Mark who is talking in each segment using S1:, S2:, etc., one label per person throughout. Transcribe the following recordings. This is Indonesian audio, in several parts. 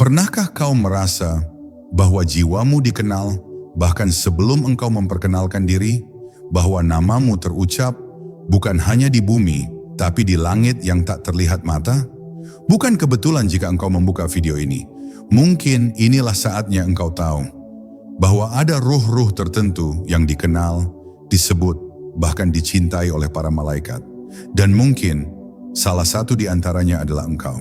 S1: Pernahkah kau merasa bahwa jiwamu dikenal bahkan sebelum engkau memperkenalkan diri, bahwa namamu terucap bukan hanya di bumi tapi di langit yang tak terlihat mata? Bukan kebetulan jika engkau membuka video ini. Mungkin inilah saatnya engkau tahu bahwa ada ruh-ruh tertentu yang dikenal, disebut, bahkan dicintai oleh para malaikat. Dan mungkin salah satu di antaranya adalah engkau.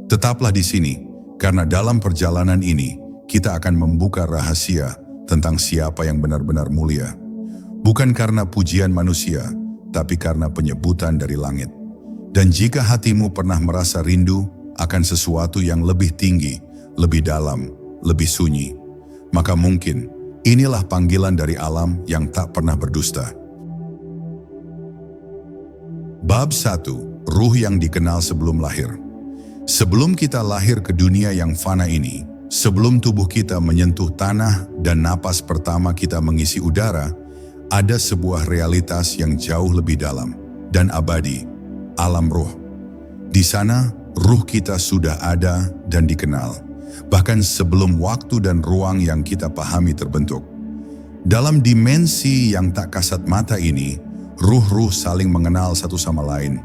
S1: Tetaplah di sini, karena dalam perjalanan ini kita akan membuka rahasia tentang siapa yang benar-benar mulia. Bukan karena pujian manusia, tapi karena penyebutan dari langit. Dan jika hatimu pernah merasa rindu akan sesuatu yang lebih tinggi, lebih dalam, lebih sunyi, maka mungkin inilah panggilan dari alam yang tak pernah berdusta. Bab 1. Ruh yang dikenal sebelum lahir. Sebelum kita lahir ke dunia yang fana ini, sebelum tubuh kita menyentuh tanah dan napas pertama kita mengisi udara, ada sebuah realitas yang jauh lebih dalam dan abadi, alam ruh. Di sana, ruh kita sudah ada dan dikenal, bahkan sebelum waktu dan ruang yang kita pahami terbentuk. Dalam dimensi yang tak kasat mata ini, ruh-ruh saling mengenal satu sama lain,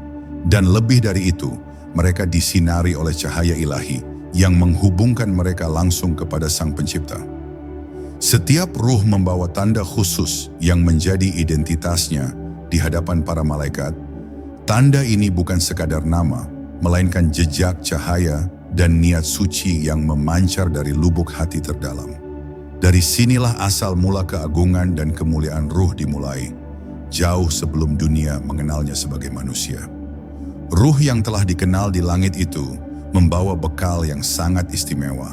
S1: dan lebih dari itu, mereka disinari oleh cahaya ilahi yang menghubungkan mereka langsung kepada Sang Pencipta. Setiap ruh membawa tanda khusus yang menjadi identitasnya di hadapan para malaikat. Tanda ini bukan sekadar nama, melainkan jejak cahaya dan niat suci yang memancar dari lubuk hati terdalam. Dari sinilah asal mula keagungan dan kemuliaan ruh dimulai, jauh sebelum dunia mengenalnya sebagai manusia. Ruh yang telah dikenal di langit itu membawa bekal yang sangat istimewa.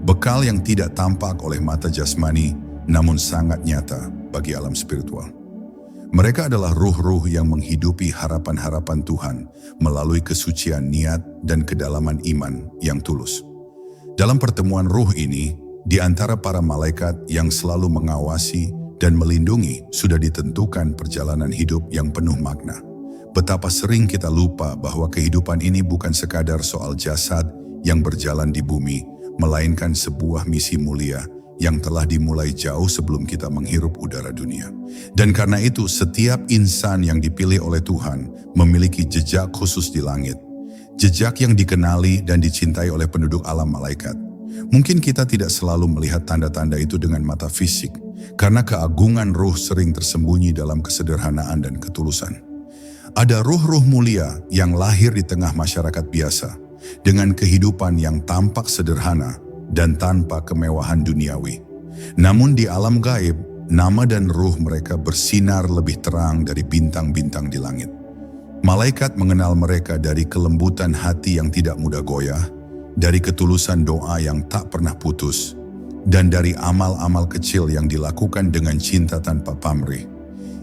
S1: Bekal yang tidak tampak oleh mata jasmani, namun sangat nyata bagi alam spiritual. Mereka adalah ruh-ruh yang menghidupi harapan-harapan Tuhan melalui kesucian niat dan kedalaman iman yang tulus. Dalam pertemuan ruh ini, di antara para malaikat yang selalu mengawasi dan melindungi, sudah ditentukan perjalanan hidup yang penuh makna. Betapa sering kita lupa bahwa kehidupan ini bukan sekadar soal jasad yang berjalan di bumi, melainkan sebuah misi mulia yang telah dimulai jauh sebelum kita menghirup udara dunia. Dan karena itu, setiap insan yang dipilih oleh Tuhan memiliki jejak khusus di langit. Jejak yang dikenali dan dicintai oleh penduduk alam malaikat. Mungkin kita tidak selalu melihat tanda-tanda itu dengan mata fisik, karena keagungan ruh sering tersembunyi dalam kesederhanaan dan ketulusan. Ada ruh-ruh mulia yang lahir di tengah masyarakat biasa, dengan kehidupan yang tampak sederhana dan tanpa kemewahan duniawi. Namun di alam gaib, nama dan ruh mereka bersinar lebih terang dari bintang-bintang di langit. Malaikat mengenal mereka dari kelembutan hati yang tidak mudah goyah, dari ketulusan doa yang tak pernah putus, dan dari amal-amal kecil yang dilakukan dengan cinta tanpa pamrih.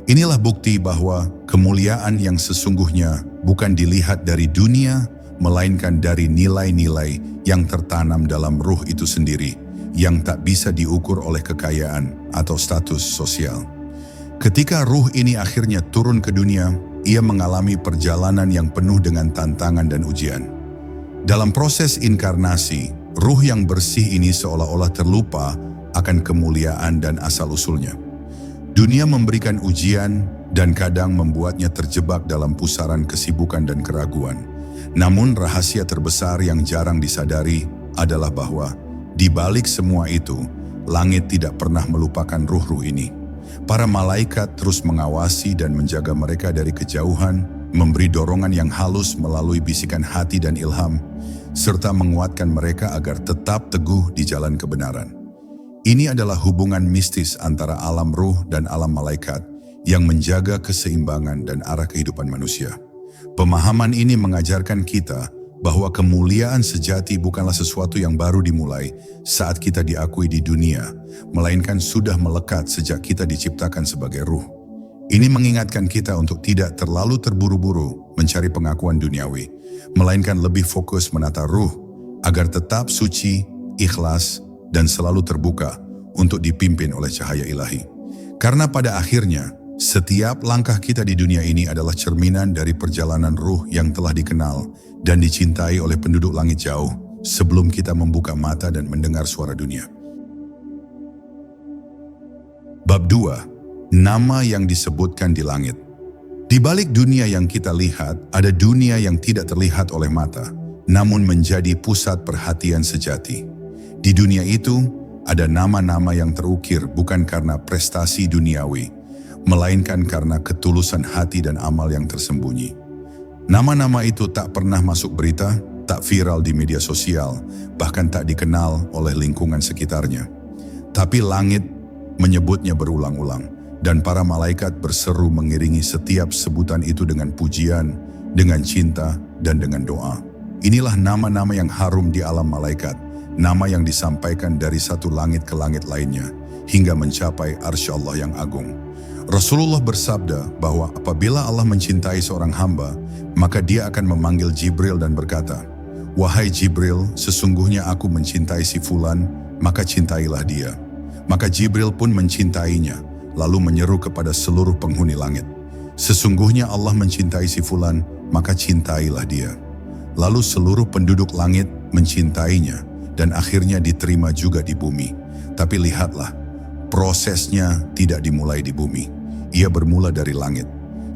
S1: Inilah bukti bahwa kemuliaan yang sesungguhnya bukan dilihat dari dunia, melainkan dari nilai-nilai yang tertanam dalam ruh itu sendiri, yang tak bisa diukur oleh kekayaan atau status sosial. Ketika ruh ini akhirnya turun ke dunia, ia mengalami perjalanan yang penuh dengan tantangan dan ujian. Dalam proses inkarnasi, ruh yang bersih ini seolah-olah terlupa akan kemuliaan dan asal-usulnya. Dunia memberikan ujian dan kadang membuatnya terjebak dalam pusaran kesibukan dan keraguan. Namun rahasia terbesar yang jarang disadari adalah bahwa di balik semua itu, langit tidak pernah melupakan ruh-ruh ini. Para malaikat terus mengawasi dan menjaga mereka dari kejauhan, memberi dorongan yang halus melalui bisikan hati dan ilham, serta menguatkan mereka agar tetap teguh di jalan kebenaran. Ini adalah hubungan mistis antara alam ruh dan alam malaikat yang menjaga keseimbangan dan arah kehidupan manusia. Pemahaman ini mengajarkan kita bahwa kemuliaan sejati bukanlah sesuatu yang baru dimulai saat kita diakui di dunia, melainkan sudah melekat sejak kita diciptakan sebagai ruh. Ini mengingatkan kita untuk tidak terlalu terburu-buru mencari pengakuan duniawi, melainkan lebih fokus menata ruh agar tetap suci, ikhlas, dan selalu terbuka untuk dipimpin oleh cahaya ilahi. Karena pada akhirnya, setiap langkah kita di dunia ini adalah cerminan dari perjalanan ruh yang telah dikenal dan dicintai oleh penduduk langit jauh sebelum kita membuka mata dan mendengar suara dunia. Bab 2. Nama yang disebutkan di langit. Di balik dunia yang kita lihat, ada dunia yang tidak terlihat oleh mata, namun menjadi pusat perhatian sejati. Di dunia itu, ada nama-nama yang terukir bukan karena prestasi duniawi, melainkan karena ketulusan hati dan amal yang tersembunyi. Nama-nama itu tak pernah masuk berita, tak viral di media sosial, bahkan tak dikenal oleh lingkungan sekitarnya. Tapi langit menyebutnya berulang-ulang, dan para malaikat berseru mengiringi setiap sebutan itu dengan pujian, dengan cinta, dan dengan doa. Inilah nama-nama yang harum di alam malaikat, nama yang disampaikan dari satu langit ke langit lainnya, hingga mencapai arsy Allah yang agung. Rasulullah bersabda bahwa apabila Allah mencintai seorang hamba, maka dia akan memanggil Jibril dan berkata, "Wahai Jibril, sesungguhnya aku mencintai si Fulan, maka cintailah dia." Maka Jibril pun mencintainya, lalu menyeru kepada seluruh penghuni langit, "Sesungguhnya Allah mencintai si Fulan, maka cintailah dia." Lalu seluruh penduduk langit mencintainya, dan akhirnya diterima juga di bumi. Tapi lihatlah, prosesnya tidak dimulai di bumi. Ia bermula dari langit.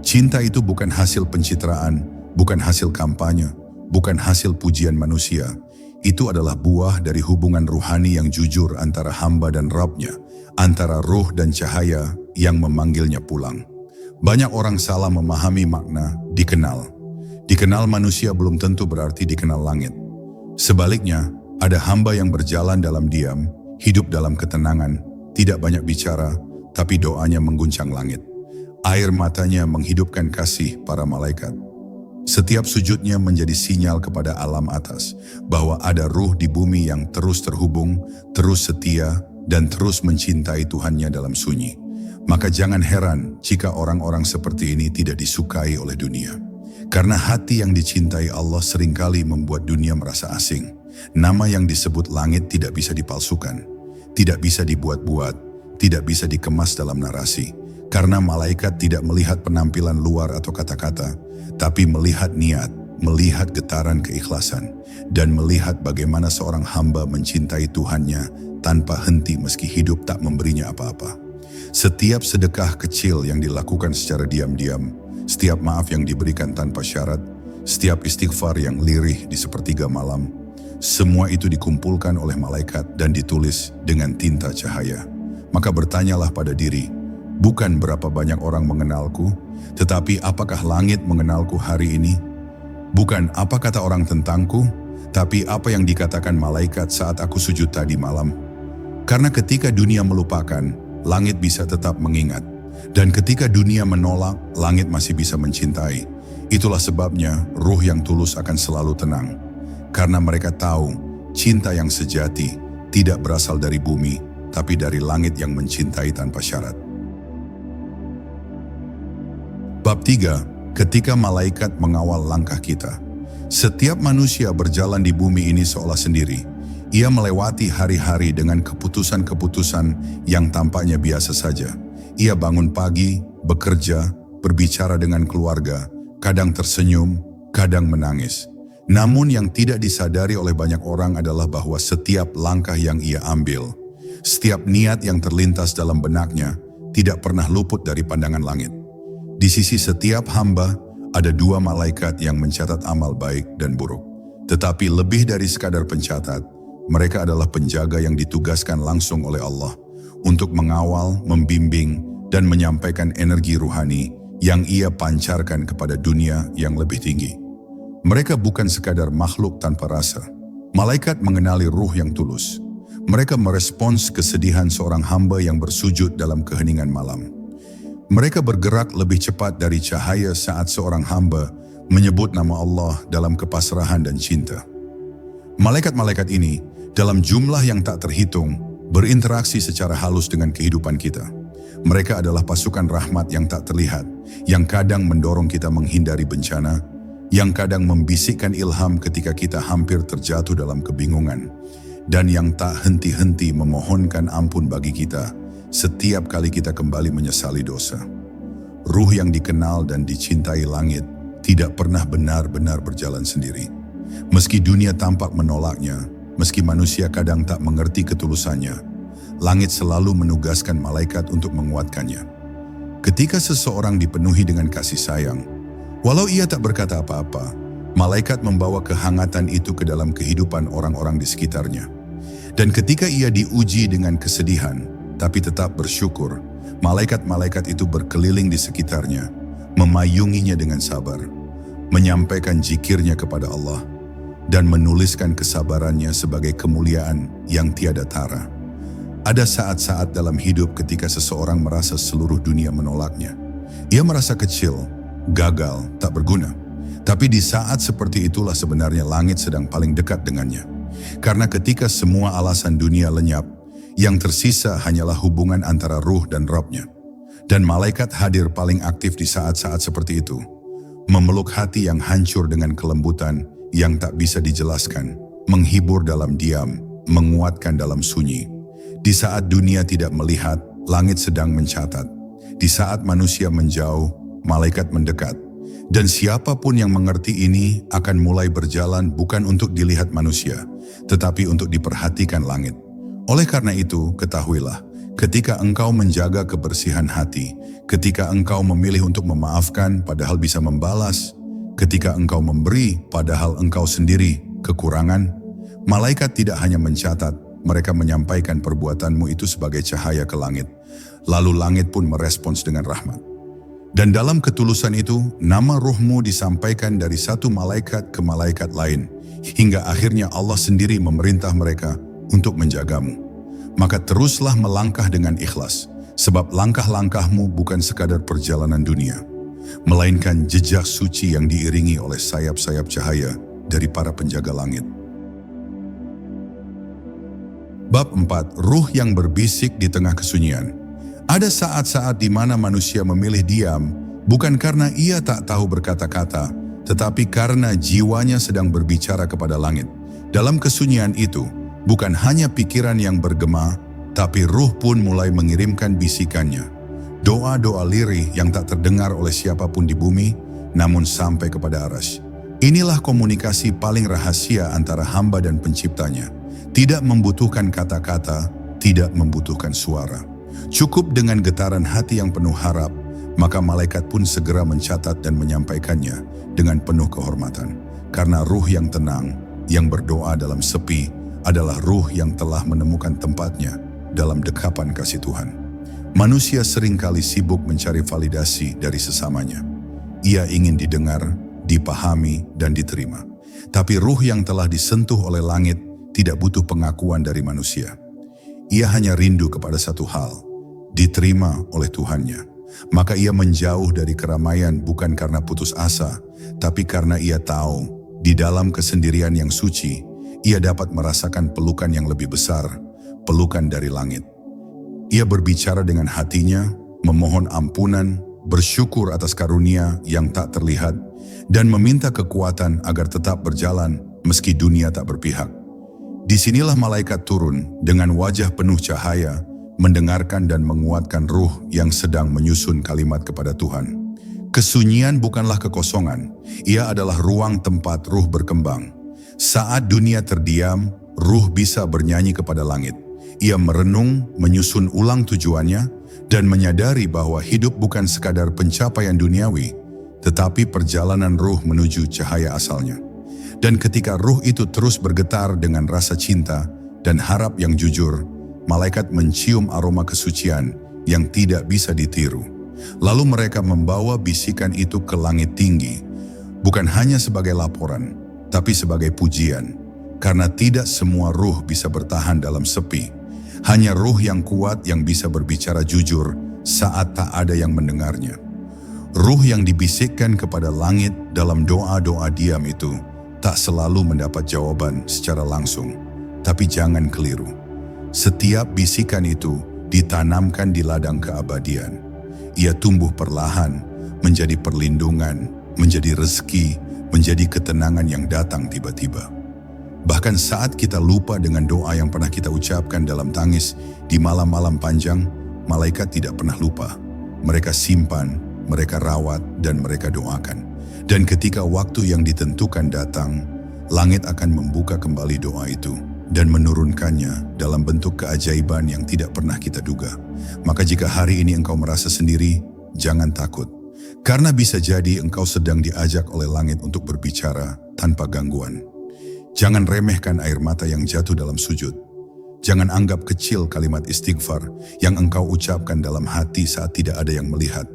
S1: Cinta itu bukan hasil pencitraan, bukan hasil kampanye, bukan hasil pujian manusia. Itu adalah buah dari hubungan ruhani yang jujur antara hamba dan Rabb-nya, antara ruh dan cahaya yang memanggilnya pulang. Banyak orang salah memahami makna dikenal. Dikenal manusia belum tentu berarti dikenal langit. Sebaliknya, ada hamba yang berjalan dalam diam, hidup dalam ketenangan, tidak banyak bicara, tapi doanya mengguncang langit. Air matanya menghidupkan kasih para malaikat. Setiap sujudnya menjadi sinyal kepada alam atas bahwa ada ruh di bumi yang terus terhubung, terus setia, dan terus mencintai Tuhannya dalam sunyi. Maka jangan heran jika orang-orang seperti ini tidak disukai oleh dunia. Karena hati yang dicintai Allah seringkali membuat dunia merasa asing. Nama yang disebut langit tidak bisa dipalsukan, tidak bisa dibuat-buat, tidak bisa dikemas dalam narasi. Karena malaikat tidak melihat penampilan luar atau kata-kata, tapi melihat niat, melihat getaran keikhlasan, dan melihat bagaimana seorang hamba mencintai Tuhannya tanpa henti meski hidup tak memberinya apa-apa. Setiap sedekah kecil yang dilakukan secara diam-diam, setiap maaf yang diberikan tanpa syarat, setiap istighfar yang lirih di sepertiga malam, semua itu dikumpulkan oleh malaikat dan ditulis dengan tinta cahaya. Maka bertanyalah pada diri, bukan berapa banyak orang mengenalku, tetapi apakah langit mengenalku hari ini? Bukan apa kata orang tentangku, tapi apa yang dikatakan malaikat saat aku sujud tadi malam. Karena ketika dunia melupakan, langit bisa tetap mengingat. Dan ketika dunia menolak, langit masih bisa mencintai. Itulah sebabnya ruh yang tulus akan selalu tenang. Karena mereka tahu, cinta yang sejati tidak berasal dari bumi, tapi dari langit yang mencintai tanpa syarat. Bab 3. Ketika malaikat mengawal langkah kita. Setiap manusia berjalan di bumi ini seolah sendiri. Ia melewati hari-hari dengan keputusan-keputusan yang tampaknya biasa saja. Ia bangun pagi, bekerja, berbicara dengan keluarga, kadang tersenyum, kadang menangis. Namun yang tidak disadari oleh banyak orang adalah bahwa setiap langkah yang ia ambil, setiap niat yang terlintas dalam benaknya, tidak pernah luput dari pandangan langit. Di sisi setiap hamba, ada dua malaikat yang mencatat amal baik dan buruk. Tetapi lebih dari sekadar pencatat, mereka adalah penjaga yang ditugaskan langsung oleh Allah untuk mengawal, membimbing, dan menyampaikan energi ruhani yang ia pancarkan kepada dunia yang lebih tinggi. Mereka bukan sekadar makhluk tanpa rasa. Malaikat mengenali ruh yang tulus. Mereka merespons kesedihan seorang hamba yang bersujud dalam keheningan malam. Mereka bergerak lebih cepat dari cahaya saat seorang hamba menyebut nama Allah dalam kepasrahan dan cinta. Malaikat-malaikat ini, dalam jumlah yang tak terhitung, berinteraksi secara halus dengan kehidupan kita. Mereka adalah pasukan rahmat yang tak terlihat, yang kadang mendorong kita menghindari bencana, yang kadang membisikkan ilham ketika kita hampir terjatuh dalam kebingungan, dan yang tak henti-henti memohonkan ampun bagi kita setiap kali kita kembali menyesali dosa. Ruh yang dikenal dan dicintai langit tidak pernah benar-benar berjalan sendiri. Meski dunia tampak menolaknya, meski manusia kadang tak mengerti ketulusannya, langit selalu menugaskan malaikat untuk menguatkannya. Ketika seseorang dipenuhi dengan kasih sayang, walau ia tak berkata apa-apa, malaikat membawa kehangatan itu ke dalam kehidupan orang-orang di sekitarnya. Dan ketika ia diuji dengan kesedihan, tapi tetap bersyukur, malaikat-malaikat itu berkeliling di sekitarnya, memayunginya dengan sabar, menyampaikan zikirnya kepada Allah, dan menuliskan kesabarannya sebagai kemuliaan yang tiada tara. Ada saat-saat dalam hidup ketika seseorang merasa seluruh dunia menolaknya. Ia merasa kecil, gagal, tak berguna. Tapi di saat seperti itulah sebenarnya langit sedang paling dekat dengannya. Karena ketika semua alasan dunia lenyap, yang tersisa hanyalah hubungan antara ruh dan Rabb-nya. Dan malaikat hadir paling aktif di saat-saat seperti itu, memeluk hati yang hancur dengan kelembutan yang tak bisa dijelaskan, menghibur dalam diam, menguatkan dalam sunyi. Di saat dunia tidak melihat, langit sedang mencatat. Di saat manusia menjauh, malaikat mendekat. Dan siapapun yang mengerti ini akan mulai berjalan bukan untuk dilihat manusia, tetapi untuk diperhatikan langit. Oleh karena itu, ketahuilah, ketika engkau menjaga kebersihan hati, ketika engkau memilih untuk memaafkan padahal bisa membalas, ketika engkau memberi padahal engkau sendiri kekurangan, malaikat tidak hanya mencatat, mereka menyampaikan perbuatanmu itu sebagai cahaya ke langit. Lalu langit pun merespons dengan rahmat. Dan dalam ketulusan itu, nama ruhmu disampaikan dari satu malaikat ke malaikat lain, hingga akhirnya Allah sendiri memerintah mereka untuk menjagamu. Maka teruslah melangkah dengan ikhlas, sebab langkah-langkahmu bukan sekadar perjalanan dunia, melainkan jejak suci yang diiringi oleh sayap-sayap cahaya dari para penjaga langit. Bab 4. Ruh yang berbisik di tengah kesunyian. Ada saat-saat di mana manusia memilih diam, bukan karena ia tak tahu berkata-kata, tetapi karena jiwanya sedang berbicara kepada langit. Dalam kesunyian itu, bukan hanya pikiran yang bergema, tapi ruh pun mulai mengirimkan bisikannya. Doa-doa lirih yang tak terdengar oleh siapapun di bumi, namun sampai kepada Arasy. Inilah komunikasi paling rahasia antara hamba dan penciptanya. Tidak membutuhkan kata-kata, tidak membutuhkan suara. Cukup dengan getaran hati yang penuh harap, maka malaikat pun segera mencatat dan menyampaikannya dengan penuh kehormatan. Karena ruh yang tenang, yang berdoa dalam sepi, adalah ruh yang telah menemukan tempatnya dalam dekapan kasih Tuhan. Manusia seringkali sibuk mencari validasi dari sesamanya. Ia ingin didengar, dipahami, dan diterima. Tapi ruh yang telah disentuh oleh langit tidak butuh pengakuan dari manusia. Ia hanya rindu kepada satu hal, diterima oleh Tuhannya. Maka ia menjauh dari keramaian bukan karena putus asa, tapi karena ia tahu, di dalam kesendirian yang suci, ia dapat merasakan pelukan yang lebih besar, pelukan dari langit. Ia berbicara dengan hatinya, memohon ampunan, bersyukur atas karunia yang tak terlihat, dan meminta kekuatan agar tetap berjalan meski dunia tak berpihak. Disinilah malaikat turun dengan wajah penuh cahaya, mendengarkan dan menguatkan ruh yang sedang menyusun kalimat kepada Tuhan. Kesunyian bukanlah kekosongan, ia adalah ruang tempat ruh berkembang. Saat dunia terdiam, ruh bisa bernyanyi kepada langit. Ia merenung, menyusun ulang tujuannya, dan menyadari bahwa hidup bukan sekadar pencapaian duniawi, tetapi perjalanan ruh menuju cahaya asalnya. Dan ketika ruh itu terus bergetar dengan rasa cinta dan harap yang jujur, malaikat mencium aroma kesucian yang tidak bisa ditiru. Lalu mereka membawa bisikan itu ke langit tinggi, bukan hanya sebagai laporan, tapi sebagai pujian. Karena tidak semua ruh bisa bertahan dalam sepi. Hanya ruh yang kuat yang bisa berbicara jujur saat tak ada yang mendengarnya. Ruh yang dibisikkan kepada langit dalam doa-doa diam itu tak selalu mendapat jawaban secara langsung, tapi jangan keliru. Setiap bisikan itu ditanamkan di ladang keabadian. Ia tumbuh perlahan, menjadi perlindungan, menjadi rezeki, menjadi ketenangan yang datang tiba-tiba. Bahkan saat kita lupa dengan doa yang pernah kita ucapkan dalam tangis di malam-malam panjang, malaikat tidak pernah lupa. Mereka simpan, mereka rawat, dan mereka doakan. Dan ketika waktu yang ditentukan datang, langit akan membuka kembali doa itu dan menurunkannya dalam bentuk keajaiban yang tidak pernah kita duga. Maka jika hari ini engkau merasa sendiri, jangan takut. Karena bisa jadi engkau sedang diajak oleh langit untuk berbicara tanpa gangguan. Jangan remehkan air mata yang jatuh dalam sujud. Jangan anggap kecil kalimat istighfar yang engkau ucapkan dalam hati saat tidak ada yang melihat.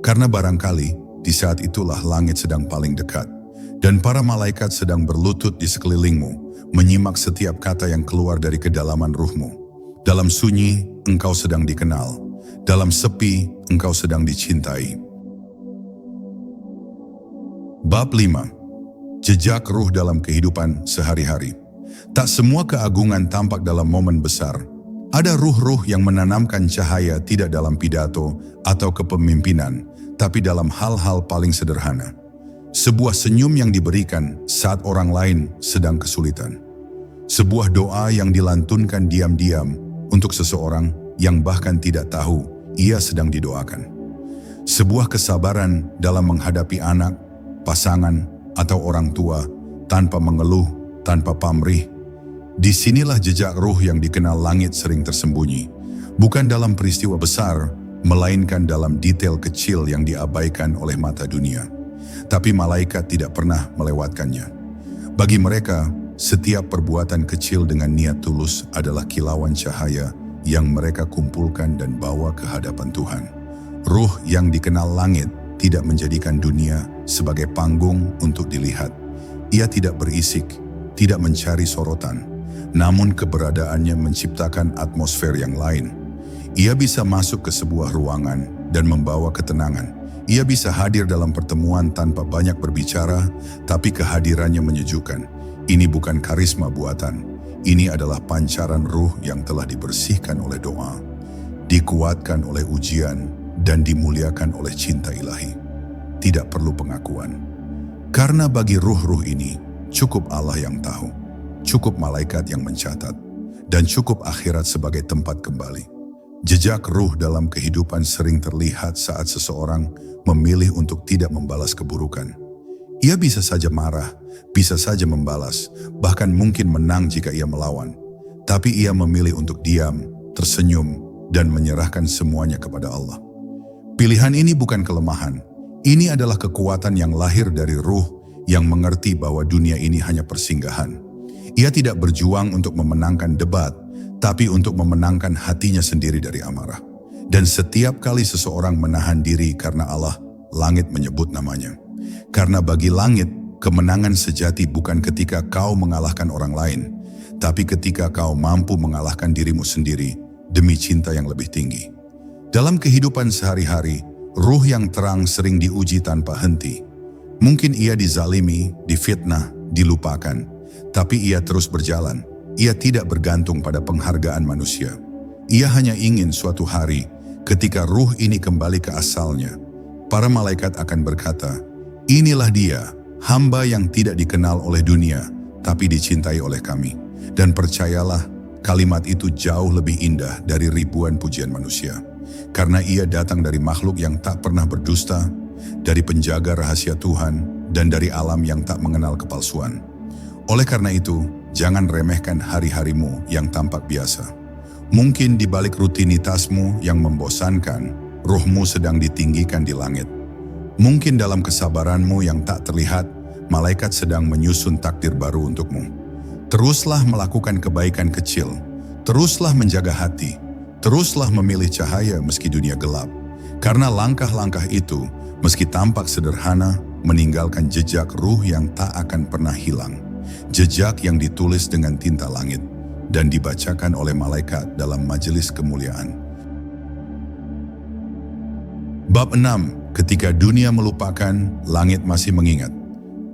S1: Karena barangkali di saat itulah langit sedang paling dekat dan para malaikat sedang berlutut di sekelilingmu, menyimak setiap kata yang keluar dari kedalaman ruhmu. Dalam sunyi, engkau sedang dikenal. Dalam sepi, engkau sedang dicintai. Bab 5. Jejak ruh dalam kehidupan sehari-hari. Tak semua keagungan tampak dalam momen besar. Ada ruh-ruh yang menanamkan cahaya tidak dalam pidato atau kepemimpinan, tapi dalam hal-hal paling sederhana. Sebuah senyum yang diberikan saat orang lain sedang kesulitan. Sebuah doa yang dilantunkan diam-diam untuk seseorang yang bahkan tidak tahu ia sedang didoakan. Sebuah kesabaran dalam menghadapi anak, pasangan, atau orang tua tanpa mengeluh, tanpa pamrih. Disinilah jejak ruh yang dikenal langit sering tersembunyi. Bukan dalam peristiwa besar, melainkan dalam detail kecil yang diabaikan oleh mata dunia. Tapi malaikat tidak pernah melewatkannya. Bagi mereka, setiap perbuatan kecil dengan niat tulus adalah kilauan cahaya yang mereka kumpulkan dan bawa ke hadapan Tuhan. Ruh yang dikenal langit tidak menjadikan dunia sebagai panggung untuk dilihat. Ia tidak berisik, tidak mencari sorotan, namun keberadaannya menciptakan atmosfer yang lain. Ia bisa masuk ke sebuah ruangan dan membawa ketenangan. Ia bisa hadir dalam pertemuan tanpa banyak berbicara, tapi kehadirannya menyejukkan. Ini bukan karisma buatan, ini adalah pancaran ruh yang telah dibersihkan oleh doa, dikuatkan oleh ujian, dan dimuliakan oleh cinta ilahi. Tidak perlu pengakuan. Karena bagi ruh-ruh ini, cukup Allah yang tahu, cukup malaikat yang mencatat, dan cukup akhirat sebagai tempat kembali. Jejak ruh dalam kehidupan sering terlihat saat seseorang memilih untuk tidak membalas keburukan. Ia bisa saja marah, bisa saja membalas, bahkan mungkin menang jika ia melawan. Tapi ia memilih untuk diam, tersenyum, dan menyerahkan semuanya kepada Allah. Pilihan ini bukan kelemahan. Ini adalah kekuatan yang lahir dari ruh yang mengerti bahwa dunia ini hanya persinggahan. Ia tidak berjuang untuk memenangkan debat, tapi untuk memenangkan hatinya sendiri dari amarah. Dan setiap kali seseorang menahan diri karena Allah, langit menyebut namanya. Karena bagi langit, kemenangan sejati bukan ketika kau mengalahkan orang lain, tapi ketika kau mampu mengalahkan dirimu sendiri demi cinta yang lebih tinggi. Dalam kehidupan sehari-hari, ruh yang terang sering diuji tanpa henti. Mungkin ia dizalimi, difitnah, dilupakan, tapi ia terus berjalan. Ia tidak bergantung pada penghargaan manusia. Ia hanya ingin suatu hari, ketika ruh ini kembali ke asalnya, para malaikat akan berkata, "Inilah dia, hamba yang tidak dikenal oleh dunia, tapi dicintai oleh kami." Dan percayalah, kalimat itu jauh lebih indah dari ribuan pujian manusia. Karena ia datang dari makhluk yang tak pernah berdusta, dari penjaga rahasia Tuhan, dan dari alam yang tak mengenal kepalsuan. Oleh karena itu, jangan remehkan hari-harimu yang tampak biasa. Mungkin di balik rutinitasmu yang membosankan, ruhmu sedang ditinggikan di langit. Mungkin dalam kesabaranmu yang tak terlihat, malaikat sedang menyusun takdir baru untukmu. Teruslah melakukan kebaikan kecil, teruslah menjaga hati, teruslah memilih cahaya meski dunia gelap. Karena langkah-langkah itu, meski tampak sederhana, meninggalkan jejak ruh yang tak akan pernah hilang. Jejak yang ditulis dengan tinta langit dan dibacakan oleh malaikat dalam majelis kemuliaan. Bab 6. Ketika dunia melupakan, langit masih mengingat.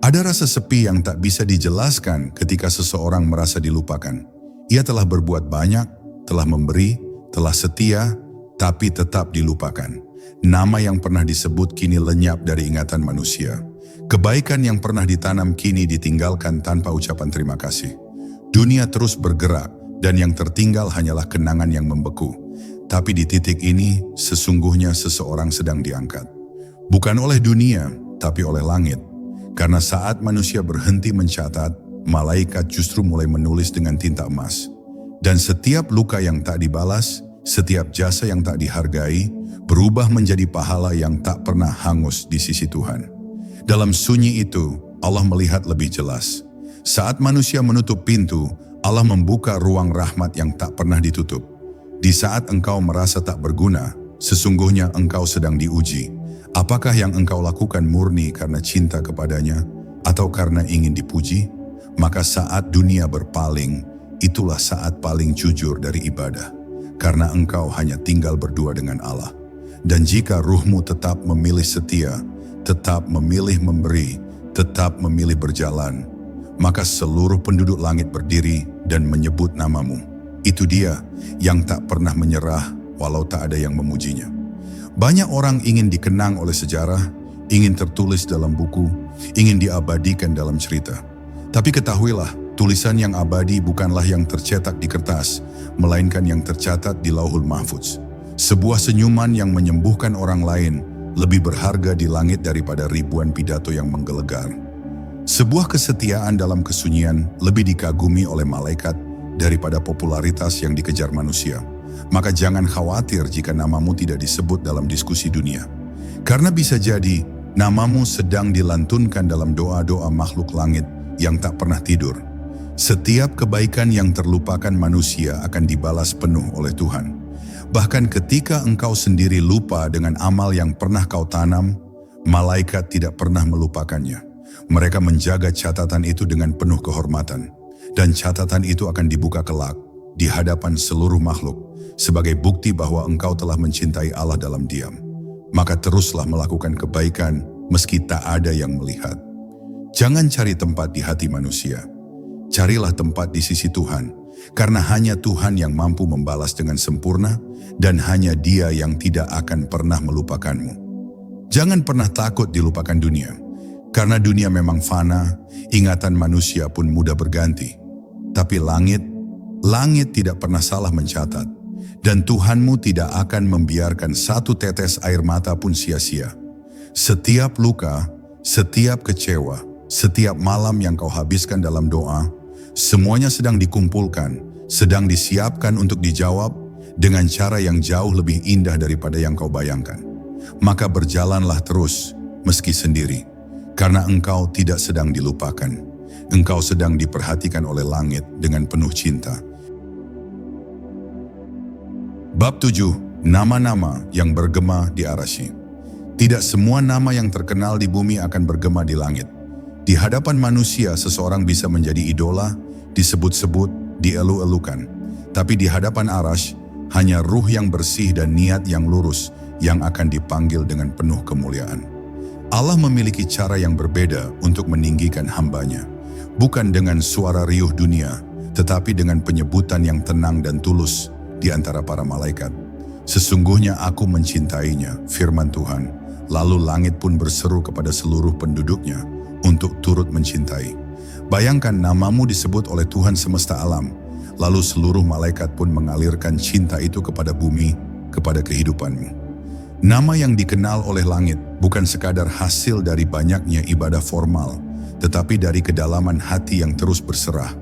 S1: Ada rasa sepi yang tak bisa dijelaskan ketika seseorang merasa dilupakan. Ia telah berbuat banyak, telah memberi, telah setia, tapi tetap dilupakan. Nama yang pernah disebut kini lenyap dari ingatan manusia. Kebaikan yang pernah ditanam kini ditinggalkan tanpa ucapan terima kasih. Dunia terus bergerak dan yang tertinggal hanyalah kenangan yang membeku. Tapi di titik ini sesungguhnya seseorang sedang diangkat. Bukan oleh dunia, tapi oleh langit. Karena saat manusia berhenti mencatat, malaikat justru mulai menulis dengan tinta emas. Dan setiap luka yang tak dibalas, setiap jasa yang tak dihargai, berubah menjadi pahala yang tak pernah hangus di sisi Tuhan. Dalam sunyi itu, Allah melihat lebih jelas. Saat manusia menutup pintu, Allah membuka ruang rahmat yang tak pernah ditutup. Di saat engkau merasa tak berguna, sesungguhnya engkau sedang diuji. Apakah yang engkau lakukan murni karena cinta kepadanya, atau karena ingin dipuji? Maka saat dunia berpaling, itulah saat paling jujur dari ibadah. Karena engkau hanya tinggal berdua dengan Allah. Dan jika ruhmu tetap memilih setia, tetap memilih memberi, tetap memilih berjalan, maka seluruh penduduk langit berdiri dan menyebut namamu. Itu dia yang tak pernah menyerah walau tak ada yang memujinya. Banyak orang ingin dikenang oleh sejarah, ingin tertulis dalam buku, ingin diabadikan dalam cerita. Tapi ketahuilah, tulisan yang abadi bukanlah yang tercetak di kertas, melainkan yang tercatat di Lauhul Mahfuz. Sebuah senyuman yang menyembuhkan orang lain lebih berharga di langit daripada ribuan pidato yang menggelegar. Sebuah kesetiaan dalam kesunyian lebih dikagumi oleh malaikat daripada popularitas yang dikejar manusia. Maka jangan khawatir jika namamu tidak disebut dalam diskusi dunia. Karena bisa jadi namamu sedang dilantunkan dalam doa-doa makhluk langit yang tak pernah tidur. Setiap kebaikan yang terlupakan manusia akan dibalas penuh oleh Tuhan. Bahkan ketika engkau sendiri lupa dengan amal yang pernah kau tanam, malaikat tidak pernah melupakannya. Mereka menjaga catatan itu dengan penuh kehormatan. Dan catatan itu akan dibuka kelak di hadapan seluruh makhluk sebagai bukti bahwa engkau telah mencintai Allah dalam diam. Maka teruslah melakukan kebaikan meski tak ada yang melihat. Jangan cari tempat di hati manusia. Carilah tempat di sisi Tuhan, karena hanya Tuhan yang mampu membalas dengan sempurna dan hanya Dia yang tidak akan pernah melupakanmu. Jangan pernah takut dilupakan dunia. Karena dunia memang fana, ingatan manusia pun mudah berganti. Tapi langit tidak pernah salah mencatat. Dan Tuhanmu tidak akan membiarkan satu tetes air mata pun sia-sia. Setiap luka, setiap kecewa, setiap malam yang kau habiskan dalam doa, semuanya sedang dikumpulkan, sedang disiapkan untuk dijawab dengan cara yang jauh lebih indah daripada yang kau bayangkan. Maka berjalanlah terus, meski sendiri. Karena engkau tidak sedang dilupakan. Engkau sedang diperhatikan oleh langit dengan penuh cinta. Bab 7. Nama-nama yang bergema di Arsy. Tidak semua nama yang terkenal di bumi akan bergema di langit. Di hadapan manusia seseorang bisa menjadi idola, disebut-sebut, dielu-elukan. Tapi di hadapan Arsy, hanya ruh yang bersih dan niat yang lurus yang akan dipanggil dengan penuh kemuliaan. Allah memiliki cara yang berbeda untuk meninggikan hambanya. Bukan dengan suara riuh dunia, tetapi dengan penyebutan yang tenang dan tulus di antara para malaikat. Sesungguhnya aku mencintainya, firman Tuhan. Lalu langit pun berseru kepada seluruh penduduknya untuk turut mencintai. Bayangkan namamu disebut oleh Tuhan semesta alam, lalu seluruh malaikat pun mengalirkan cinta itu kepada bumi, kepada kehidupanmu. Nama yang dikenal oleh langit bukan sekadar hasil dari banyaknya ibadah formal, tetapi dari kedalaman hati yang terus berserah.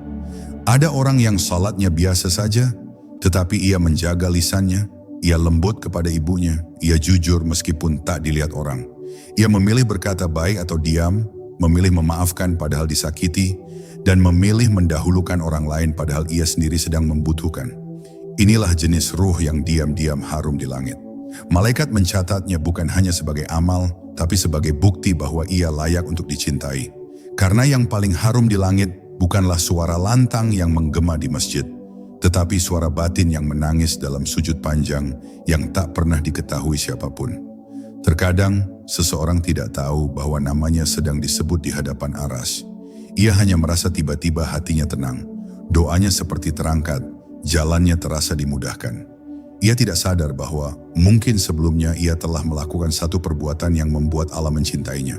S1: Ada orang yang salatnya biasa saja, tetapi ia menjaga lisannya, ia lembut kepada ibunya, ia jujur meskipun tak dilihat orang. Ia memilih berkata baik atau diam, memilih memaafkan padahal disakiti, dan memilih mendahulukan orang lain padahal ia sendiri sedang membutuhkan. Inilah jenis ruh yang diam-diam harum di langit. Malaikat mencatatnya bukan hanya sebagai amal, tapi sebagai bukti bahwa ia layak untuk dicintai. Karena yang paling harum di langit bukanlah suara lantang yang menggema di masjid, tetapi suara batin yang menangis dalam sujud panjang yang tak pernah diketahui siapapun. Terkadang, seseorang tidak tahu bahwa namanya sedang disebut di hadapan Arsy. Ia hanya merasa tiba-tiba hatinya tenang, doanya seperti terangkat, jalannya terasa dimudahkan. Ia tidak sadar bahwa mungkin sebelumnya ia telah melakukan satu perbuatan yang membuat Allah mencintainya.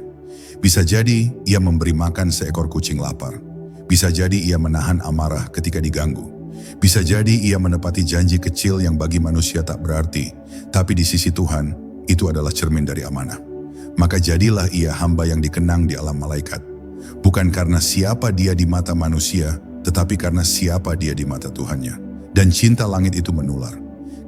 S1: Bisa jadi ia memberi makan seekor kucing lapar. Bisa jadi ia menahan amarah ketika diganggu. Bisa jadi ia menepati janji kecil yang bagi manusia tak berarti, tapi di sisi Tuhan itu adalah cermin dari amanah. Maka jadilah ia hamba yang dikenang di alam malaikat. Bukan karena siapa dia di mata manusia, tetapi karena siapa dia di mata Tuhannya. Dan cinta langit itu menular.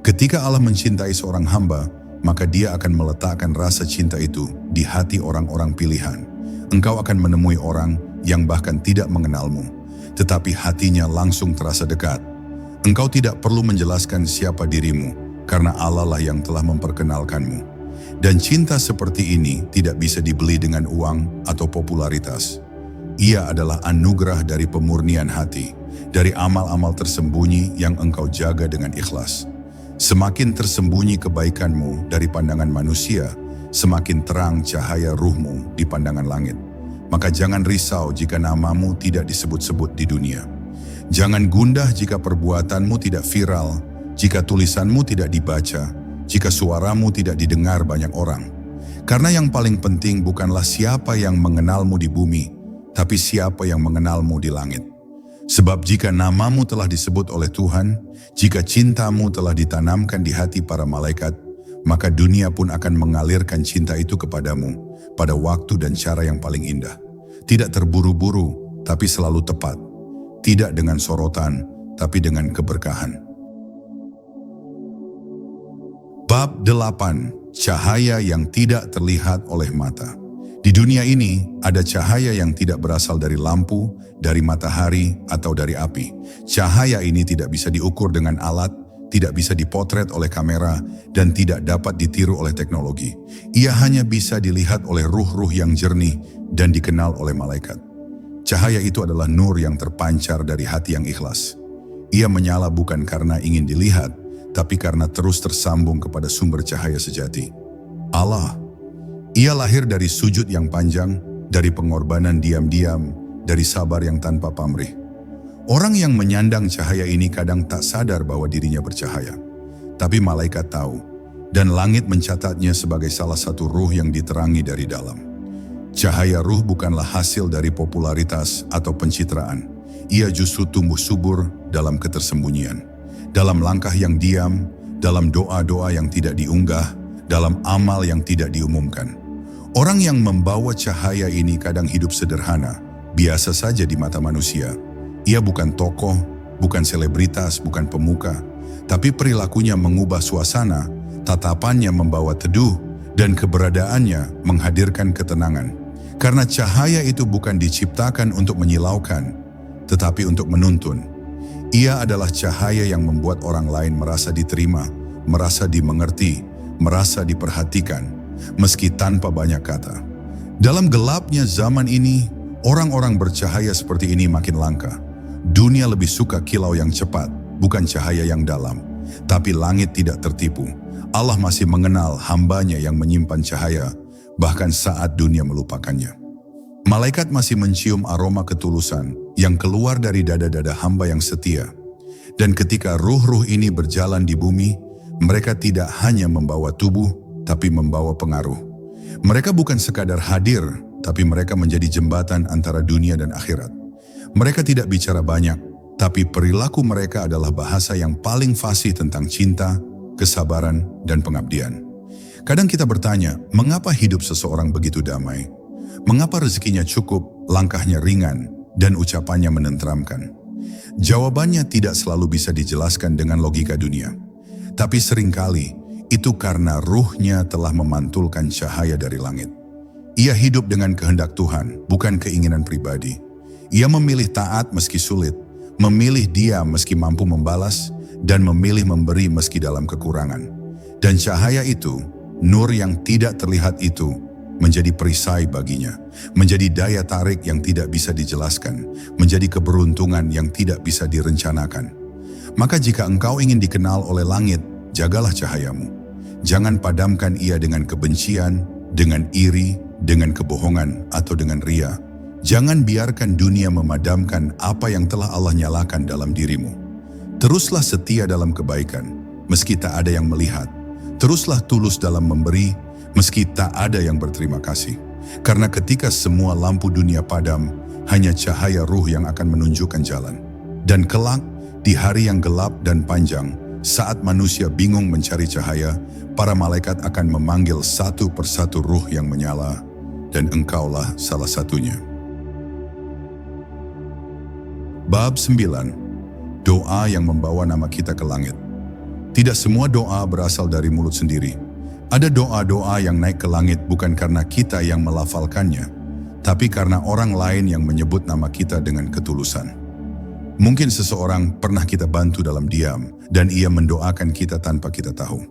S1: Ketika Allah mencintai seorang hamba, maka dia akan meletakkan rasa cinta itu di hati orang-orang pilihan. Engkau akan menemui orang yang bahkan tidak mengenalmu, tetapi hatinya langsung terasa dekat. Engkau tidak perlu menjelaskan siapa dirimu, karena Allah lah yang telah memperkenalkanmu. Dan cinta seperti ini tidak bisa dibeli dengan uang atau popularitas. Ia adalah anugerah dari pemurnian hati, dari amal-amal tersembunyi yang engkau jaga dengan ikhlas. Semakin tersembunyi kebaikanmu dari pandangan manusia, semakin terang cahaya ruhmu di pandangan langit. Maka jangan risau jika namamu tidak disebut-sebut di dunia. Jangan gundah jika perbuatanmu tidak viral, jika tulisanmu tidak dibaca, jika suaramu tidak didengar banyak orang. Karena yang paling penting bukanlah siapa yang mengenalmu di bumi, tapi siapa yang mengenalmu di langit. Sebab jika namamu telah disebut oleh Tuhan, jika cintamu telah ditanamkan di hati para malaikat, maka dunia pun akan mengalirkan cinta itu kepadamu pada waktu dan cara yang paling indah. Tidak terburu-buru, tapi selalu tepat. Tidak dengan sorotan, tapi dengan keberkahan. Bab 8. Cahaya yang tidak terlihat oleh mata. Di dunia ini, ada cahaya yang tidak berasal dari lampu, dari matahari, atau dari api. Cahaya ini tidak bisa diukur dengan alat, tidak bisa dipotret oleh kamera, dan tidak dapat ditiru oleh teknologi. Ia hanya bisa dilihat oleh ruh-ruh yang jernih dan dikenal oleh malaikat. Cahaya itu adalah nur yang terpancar dari hati yang ikhlas. Ia menyala bukan karena ingin dilihat, tapi karena terus tersambung kepada sumber cahaya sejati, Allah. Ia lahir dari sujud yang panjang, dari pengorbanan diam-diam, dari sabar yang tanpa pamrih. Orang yang menyandang cahaya ini kadang tak sadar bahwa dirinya bercahaya. Tapi malaikat tahu, dan langit mencatatnya sebagai salah satu ruh yang diterangi dari dalam. Cahaya ruh bukanlah hasil dari popularitas atau pencitraan. Ia justru tumbuh subur dalam ketersembunyian, dalam langkah yang diam, dalam doa-doa yang tidak diunggah, dalam amal yang tidak diumumkan. Orang yang membawa cahaya ini kadang hidup sederhana, biasa saja di mata manusia. Ia bukan tokoh, bukan selebritas, bukan pemuka, tapi perilakunya mengubah suasana, tatapannya membawa teduh, dan keberadaannya menghadirkan ketenangan. Karena cahaya itu bukan diciptakan untuk menyilaukan, tetapi untuk menuntun. Ia adalah cahaya yang membuat orang lain merasa diterima, merasa dimengerti, merasa diperhatikan, meski tanpa banyak kata. Dalam gelapnya zaman ini, orang-orang bercahaya seperti ini makin langka. Dunia lebih suka kilau yang cepat, bukan cahaya yang dalam. Tapi langit tidak tertipu. Allah masih mengenal hambanya yang menyimpan cahaya, bahkan saat dunia melupakannya. Malaikat masih mencium aroma ketulusan yang keluar dari dada-dada hamba yang setia. Dan ketika ruh-ruh ini berjalan di bumi, mereka tidak hanya membawa tubuh, tapi membawa pengaruh. Mereka bukan sekadar hadir, tapi mereka menjadi jembatan antara dunia dan akhirat. Mereka tidak bicara banyak, tapi perilaku mereka adalah bahasa yang paling fasih tentang cinta, kesabaran, dan pengabdian. Kadang kita bertanya, mengapa hidup seseorang begitu damai? Mengapa rezekinya cukup, langkahnya ringan, dan ucapannya menenteramkan? Jawabannya tidak selalu bisa dijelaskan dengan logika dunia. Tapi seringkali, itu karena ruhnya telah memantulkan cahaya dari langit. Ia hidup dengan kehendak Tuhan, bukan keinginan pribadi. Ia memilih taat meski sulit, memilih diam meski mampu membalas, dan memilih memberi meski dalam kekurangan. Dan cahaya itu, nur yang tidak terlihat itu, menjadi perisai baginya, menjadi daya tarik yang tidak bisa dijelaskan, menjadi keberuntungan yang tidak bisa direncanakan. Maka jika engkau ingin dikenal oleh langit, jagalah cahayamu. Jangan padamkan ia dengan kebencian, dengan iri, dengan kebohongan, atau dengan ria. Jangan biarkan dunia memadamkan apa yang telah Allah nyalakan dalam dirimu. Teruslah setia dalam kebaikan, meski tak ada yang melihat. Teruslah tulus dalam memberi, meski tak ada yang berterima kasih. Karena ketika semua lampu dunia padam, hanya cahaya ruh yang akan menunjukkan jalan. Dan kelak, di hari yang gelap dan panjang, saat manusia bingung mencari cahaya, para malaikat akan memanggil satu persatu ruh yang menyala, dan engkaulah salah satunya. Bab 9. Doa yang membawa nama kita ke langit. Tidak semua doa berasal dari mulut sendiri. Ada doa-doa yang naik ke langit bukan karena kita yang melafalkannya, tapi karena orang lain yang menyebut nama kita dengan ketulusan. Mungkin seseorang pernah kita bantu dalam diam, dan ia mendoakan kita tanpa kita tahu.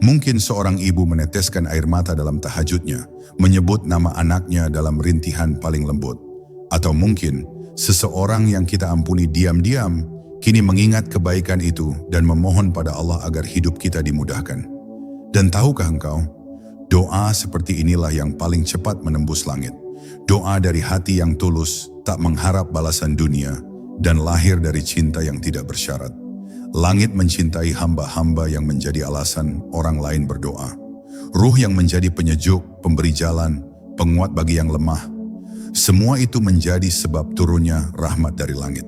S1: Mungkin seorang ibu meneteskan air mata dalam tahajudnya, menyebut nama anaknya dalam rintihan paling lembut. Atau mungkin seseorang yang kita ampuni diam-diam, kini mengingat kebaikan itu dan memohon pada Allah agar hidup kita dimudahkan. Dan tahukah engkau, doa seperti inilah yang paling cepat menembus langit. Doa dari hati yang tulus, tak mengharap balasan dunia, dan lahir dari cinta yang tidak bersyarat. Langit mencintai hamba-hamba yang menjadi alasan orang lain berdoa. Ruh yang menjadi penyejuk, pemberi jalan, penguat bagi yang lemah. Semua itu menjadi sebab turunnya rahmat dari langit.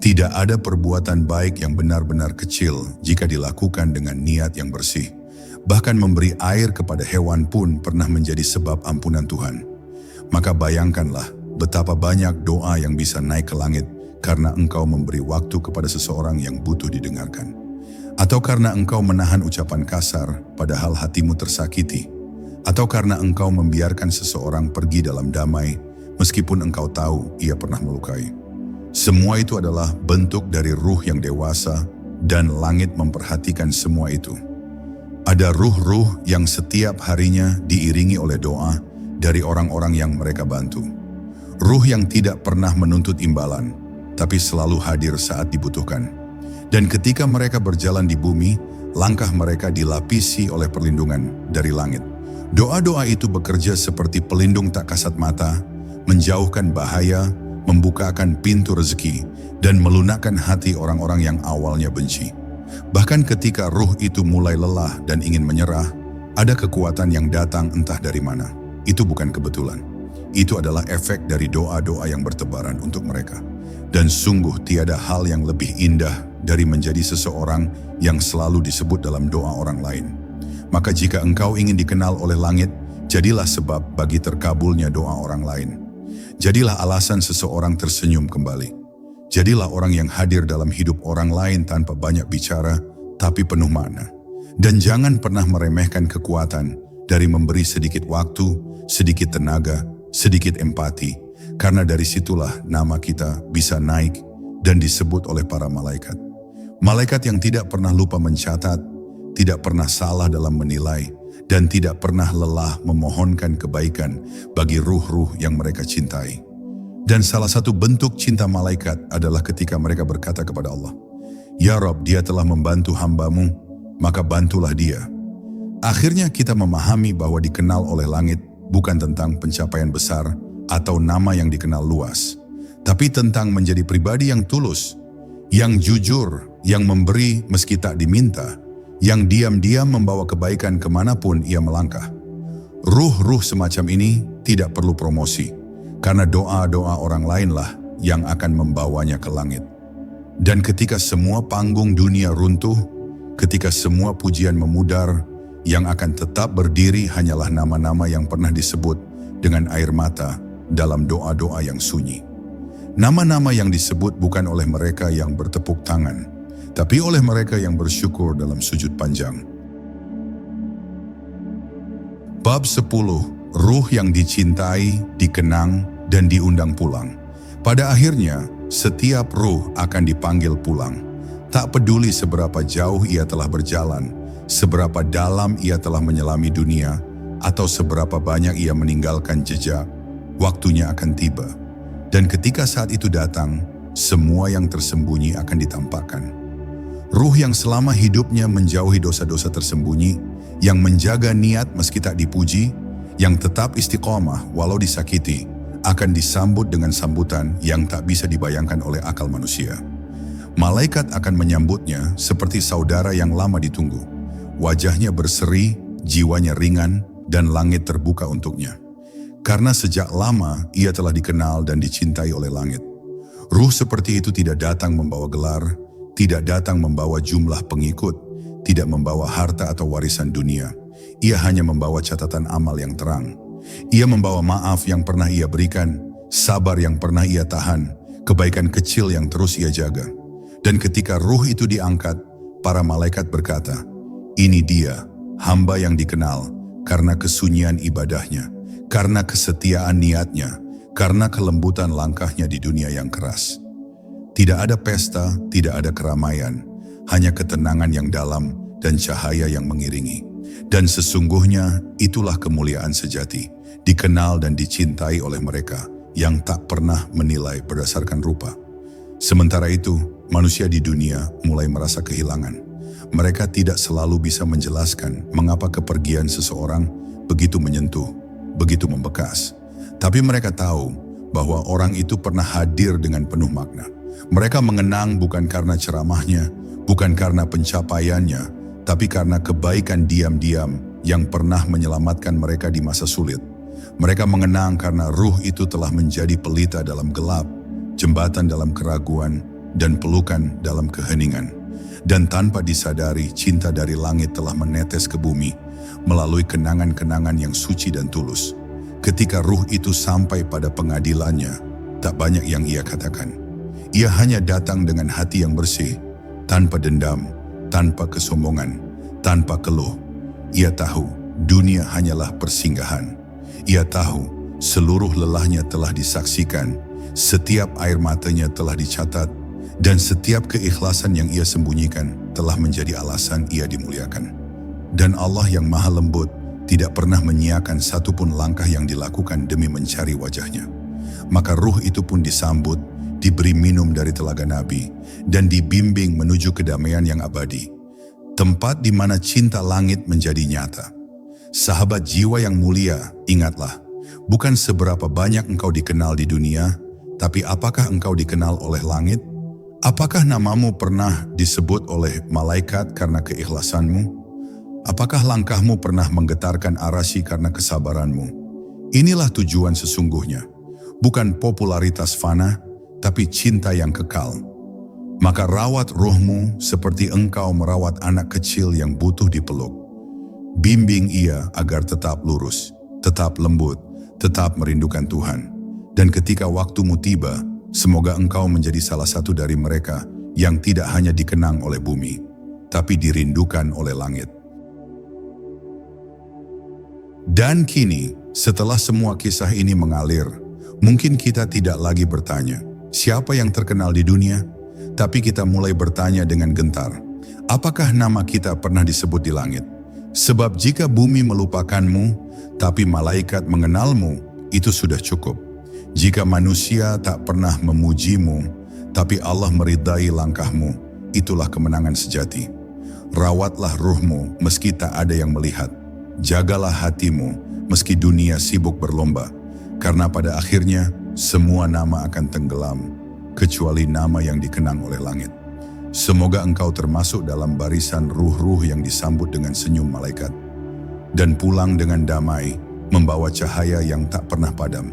S1: Tidak ada perbuatan baik yang benar-benar kecil jika dilakukan dengan niat yang bersih. Bahkan memberi air kepada hewan pun pernah menjadi sebab ampunan Tuhan. Maka bayangkanlah betapa banyak doa yang bisa naik ke langit karena engkau memberi waktu kepada seseorang yang butuh didengarkan. Atau karena engkau menahan ucapan kasar padahal hatimu tersakiti. Atau karena engkau membiarkan seseorang pergi dalam damai meskipun engkau tahu ia pernah melukai. Semua itu adalah bentuk dari ruh yang dewasa dan langit memperhatikan semua itu. Ada ruh-ruh yang setiap harinya diiringi oleh doa dari orang-orang yang mereka bantu. Ruh yang tidak pernah menuntut imbalan, tapi selalu hadir saat dibutuhkan. Dan ketika mereka berjalan di bumi, langkah mereka dilapisi oleh perlindungan dari langit. Doa-doa itu bekerja seperti pelindung tak kasat mata, menjauhkan bahaya, membukakan pintu rezeki, dan melunakkan hati orang-orang yang awalnya benci. Bahkan ketika ruh itu mulai lelah dan ingin menyerah, ada kekuatan yang datang entah dari mana. Itu bukan kebetulan. Itu adalah efek dari doa-doa yang bertebaran untuk mereka. Dan sungguh tiada hal yang lebih indah dari menjadi seseorang yang selalu disebut dalam doa orang lain. Maka jika engkau ingin dikenal oleh langit, jadilah sebab bagi terkabulnya doa orang lain. Jadilah alasan seseorang tersenyum kembali. Jadilah orang yang hadir dalam hidup orang lain tanpa banyak bicara, tapi penuh makna. Dan jangan pernah meremehkan kekuatan dari memberi sedikit waktu, sedikit tenaga, sedikit empati. Karena dari situlah nama kita bisa naik dan disebut oleh para malaikat. Malaikat yang tidak pernah lupa mencatat, tidak pernah salah dalam menilai, dan tidak pernah lelah memohonkan kebaikan bagi ruh-ruh yang mereka cintai. Dan salah satu bentuk cinta malaikat adalah ketika mereka berkata kepada Allah, "Ya Rob, dia telah membantu hambamu, maka bantulah dia." Akhirnya kita memahami bahwa dikenal oleh langit bukan tentang pencapaian besar, atau nama yang dikenal luas, tapi tentang menjadi pribadi yang tulus, yang jujur, yang memberi meski tak diminta, yang diam-diam membawa kebaikan kemanapun ia melangkah. Ruh-ruh semacam ini tidak perlu promosi, karena doa-doa orang lainlah yang akan membawanya ke langit. Dan ketika semua panggung dunia runtuh, ketika semua pujian memudar, yang akan tetap berdiri hanyalah nama-nama yang pernah disebut dengan air mata dalam doa-doa yang sunyi. Nama-nama yang disebut bukan oleh mereka yang bertepuk tangan, tapi oleh mereka yang bersyukur dalam sujud panjang. Bab 10. Ruh yang dicintai, dikenang, dan diundang pulang. Pada akhirnya, setiap ruh akan dipanggil pulang. Tak peduli seberapa jauh ia telah berjalan, seberapa dalam ia telah menyelami dunia, atau seberapa banyak ia meninggalkan jejak, waktunya akan tiba. Dan ketika saat itu datang, semua yang tersembunyi akan ditampakkan. Ruh yang selama hidupnya menjauhi dosa-dosa tersembunyi, yang menjaga niat meski tak dipuji, yang tetap istiqomah walau disakiti, akan disambut dengan sambutan yang tak bisa dibayangkan oleh akal manusia. Malaikat akan menyambutnya seperti saudara yang lama ditunggu. Wajahnya berseri, jiwanya ringan, dan langit terbuka untuknya. Karena sejak lama ia telah dikenal dan dicintai oleh langit. Ruh seperti itu tidak datang membawa gelar, tidak datang membawa jumlah pengikut, tidak membawa harta atau warisan dunia. Ia hanya membawa catatan amal yang terang. Ia membawa maaf yang pernah ia berikan, sabar yang pernah ia tahan, kebaikan kecil yang terus ia jaga. Dan ketika ruh itu diangkat, para malaikat berkata, "Ini dia, hamba yang dikenal karena kesunyian ibadahnya, karena kesetiaan niatnya, karena kelembutan langkahnya di dunia yang keras." Tidak ada pesta, tidak ada keramaian, hanya ketenangan yang dalam dan cahaya yang mengiringi. Dan sesungguhnya itulah kemuliaan sejati, dikenal dan dicintai oleh mereka yang tak pernah menilai berdasarkan rupa. Sementara itu, manusia di dunia mulai merasa kehilangan. Mereka tidak selalu bisa menjelaskan mengapa kepergian seseorang begitu menyentuh, begitu membekas. Tapi mereka tahu bahwa orang itu pernah hadir dengan penuh makna. Mereka mengenang bukan karena ceramahnya, bukan karena pencapaiannya, tapi karena kebaikan diam-diam yang pernah menyelamatkan mereka di masa sulit. Mereka mengenang karena ruh itu telah menjadi pelita dalam gelap, jembatan dalam keraguan, dan pelukan dalam keheningan. Dan tanpa disadari, cinta dari langit telah menetes ke bumi melalui kenangan-kenangan yang suci dan tulus. Ketika ruh itu sampai pada pengadilannya, tak banyak yang ia katakan. Ia hanya datang dengan hati yang bersih, tanpa dendam, tanpa kesombongan, tanpa keluh. Ia tahu dunia hanyalah persinggahan. Ia tahu seluruh lelahnya telah disaksikan, setiap air matanya telah dicatat, dan setiap keikhlasan yang ia sembunyikan telah menjadi alasan ia dimuliakan. Dan Allah yang maha lembut tidak pernah menyiakan satupun langkah yang dilakukan demi mencari wajahnya. Maka ruh itu pun disambut, diberi minum dari telaga Nabi, dan dibimbing menuju kedamaian yang abadi. Tempat di mana cinta langit menjadi nyata. Sahabat jiwa yang mulia, ingatlah, bukan seberapa banyak engkau dikenal di dunia, tapi apakah engkau dikenal oleh langit? Apakah namamu pernah disebut oleh malaikat karena keikhlasanmu? Apakah langkahmu pernah menggetarkan arasy karena kesabaranmu? Inilah tujuan sesungguhnya, bukan popularitas fana, tapi cinta yang kekal. Maka rawat ruhmu seperti engkau merawat anak kecil yang butuh dipeluk. Bimbing ia agar tetap lurus, tetap lembut, tetap merindukan Tuhan. Dan ketika waktumu tiba, semoga engkau menjadi salah satu dari mereka yang tidak hanya dikenang oleh bumi, tapi dirindukan oleh langit. Dan kini, setelah semua kisah ini mengalir, mungkin kita tidak lagi bertanya, siapa yang terkenal di dunia? Tapi kita mulai bertanya dengan gentar, apakah nama kita pernah disebut di langit? Sebab jika bumi melupakanmu, tapi malaikat mengenalmu, itu sudah cukup. Jika manusia tak pernah memujimu, tapi Allah meridai langkahmu, itulah kemenangan sejati. Rawatlah ruhmu meski tak ada yang melihat. Jagalah hatimu meski dunia sibuk berlomba. Karena pada akhirnya semua nama akan tenggelam, kecuali nama yang dikenang oleh langit. Semoga engkau termasuk dalam barisan ruh-ruh yang disambut dengan senyum malaikat. Dan pulang dengan damai, membawa cahaya yang tak pernah padam.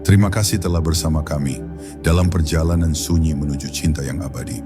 S1: Terima kasih telah bersama kami dalam perjalanan sunyi menuju cinta yang abadi.